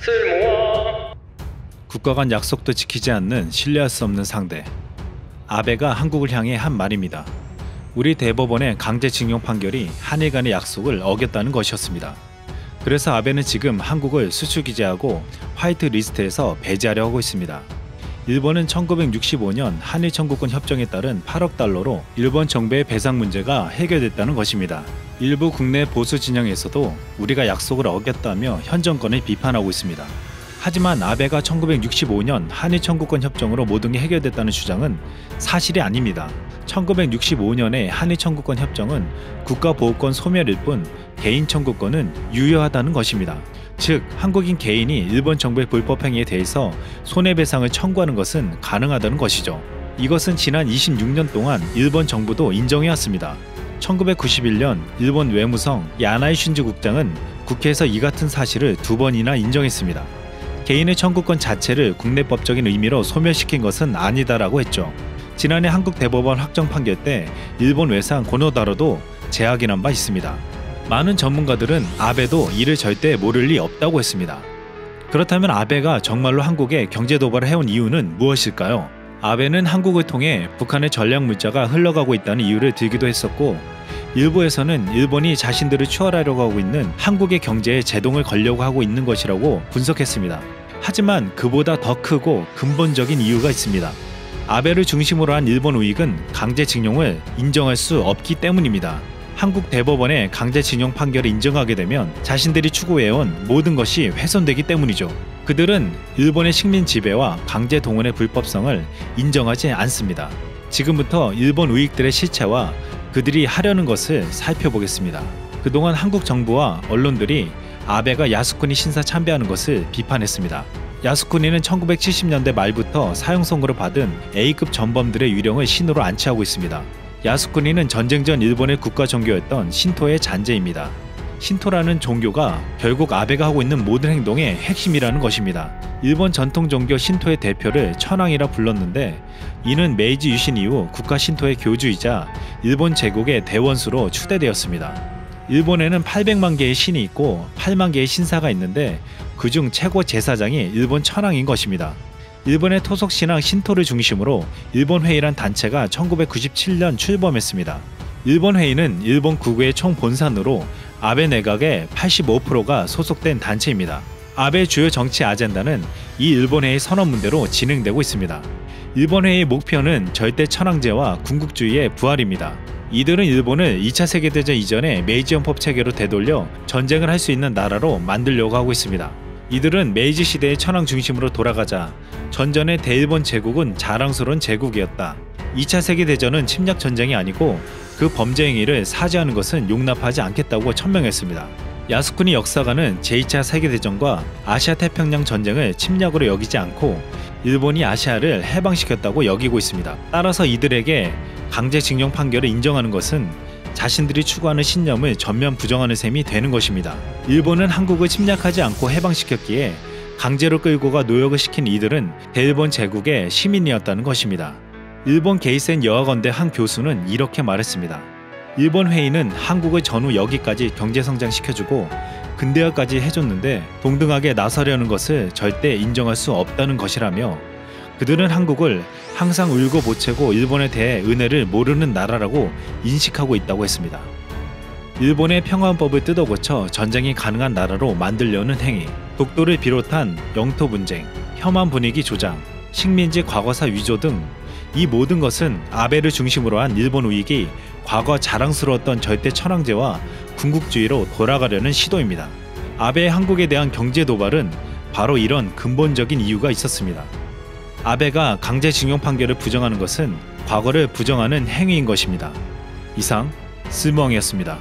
쓸모와 국가 간 약속도 지키지 않는 신뢰할 수 없는 상대. 아베가 한국을 향해 한 말입니다. 우리 대법원의 강제징용 판결이 한일 간의 약속을 어겼다는 것이었습니다. 그래서 아베는 지금 한국을 수출기재하고 화이트 리스트에서 배제하려 하고 있습니다. 일본은 1965년 한일 청구권 협정에 따른 8억 달러로 일본 정부의 배상 문제가 해결됐다는 것입니다. 일부 국내 보수 진영에서도 우리가 약속을 어겼다며 현 정권을 비판하고 있습니다. 하지만 아베가 1965년 한일 청구권 협정으로 모든 게 해결됐다는 주장은 사실이 아닙니다. 1965년의 한일 청구권 협정은 국가보호권 소멸일 뿐 개인 청구권은 유효하다는 것입니다. 즉, 한국인 개인이 일본 정부의 불법 행위에 대해서 손해배상을 청구하는 것은 가능하다는 것이죠. 이것은 지난 26년 동안 일본 정부도 인정해왔습니다. 1991년 일본 외무성 야나이 슌즈 국장은 국회에서 이 같은 사실을 2번이나 인정했습니다. 개인의 청구권 자체를 국내법적인 의미로 소멸시킨 것은 아니다라고 했죠. 지난해 한국 대법원 확정 판결 때 일본 외상 고노다로도 재확인한 바 있습니다. 많은 전문가들은 아베도 이를 절대 모를 리 없다고 했습니다. 그렇다면 아베가 정말로 한국에 경제 도발을 해온 이유는 무엇일까요? 아베는 한국을 통해 북한의 전략 물자가 흘러가고 있다는 이유를 들기도 했었고, 일부에서는 일본이 자신들을 추월하려고 하고 있는 한국의 경제에 제동을 걸려고 하고 있는 것이라고 분석했습니다. 하지만 그보다 더 크고 근본적인 이유가 있습니다. 아베를 중심으로 한 일본 우익은 강제징용을 인정할 수 없기 때문입니다. 한국 대법원의 강제징용 판결을 인정하게 되면 자신들이 추구해온 모든 것이 훼손되기 때문이죠. 그들은 일본의 식민 지배와 강제 동원의 불법성을 인정하지 않습니다. 지금부터 일본 우익들의 실체와 그들이 하려는 것을 살펴보겠습니다. 그동안 한국 정부와 언론들이 아베가 야스쿠니 신사 참배하는 것을 비판했습니다. 야스쿠니는 1970년대 말부터 사형 선고를 받은 A급 전범들의 유령을 신으로 안치하고 있습니다. 야스쿠니는 전쟁 전 일본의 국가 종교였던 신토의 잔재입니다. 신토라는 종교가 결국 아베가 하고 있는 모든 행동의 핵심이라는 것입니다. 일본 전통 종교 신토의 대표를 천황이라 불렀는데, 이는 메이지 유신 이후 국가 신토의 교주이자 일본 제국의 대원수로 추대되었습니다. 일본에는 800만 개의 신이 있고 8만 개의 신사가 있는데 그중 최고 제사장이 일본 천황인 것입니다. 일본의 토속신앙 신토를 중심으로 일본회의란 단체가 1997년 출범했습니다. 일본회의는 일본 국외의 총본산으로 아베 내각의 85%가 소속된 단체입니다. 아베의 주요 정치 아젠다는 이 일본회의 선언문대로 진행되고 있습니다. 일본회의의 목표는 절대 천황제와 군국주의의 부활입니다. 이들은 일본을 2차 세계대전 이전의 메이지연법 체계로 되돌려 전쟁을 할 수 있는 나라로 만들려고 하고 있습니다. 이들은 메이지 시대의 천황 중심으로 돌아가자 전전의 대일본 제국은 자랑스러운 제국이었다. 2차 세계대전은 침략 전쟁이 아니고 그 범죄 행위를 사죄하는 것은 용납하지 않겠다고 천명했습니다. 야스쿠니 역사가는 제2차 세계대전과 아시아 태평양 전쟁을 침략으로 여기지 않고 일본이 아시아를 해방시켰다고 여기고 있습니다. 따라서 이들에게 강제징용 판결을 인정하는 것은 자신들이 추구하는 신념을 전면 부정하는 셈이 되는 것입니다. 일본은 한국을 침략하지 않고 해방시켰기에 강제로 끌고 가 노역을 시킨 이들은 대일본 제국의 시민이었다는 것입니다. 일본 게이센 여학원대 한 교수는 이렇게 말했습니다. 일본 회의는 한국을 전후 여기까지 경제성장시켜주고 근대화까지 해줬는데 동등하게 나서려는 것을 절대 인정할 수 없다는 것이라며, 그들은 한국을 항상 울고 보채고 일본에 대해 은혜를 모르는 나라라고 인식하고 있다고 했습니다. 일본의 평화헌법을 뜯어고쳐 전쟁이 가능한 나라로 만들려는 행위, 독도를 비롯한 영토 분쟁, 혐한 분위기 조장, 식민지 과거사 위조 등 이 모든 것은 아베를 중심으로 한 일본 우익이 과거 자랑스러웠던 절대 천황제와 군국주의로 돌아가려는 시도입니다. 아베의 한국에 대한 경제 도발은 바로 이런 근본적인 이유가 있었습니다. 아베가 강제징용 판결을 부정하는 것은 과거를 부정하는 행위인 것입니다. 이상 스멍이었습니다.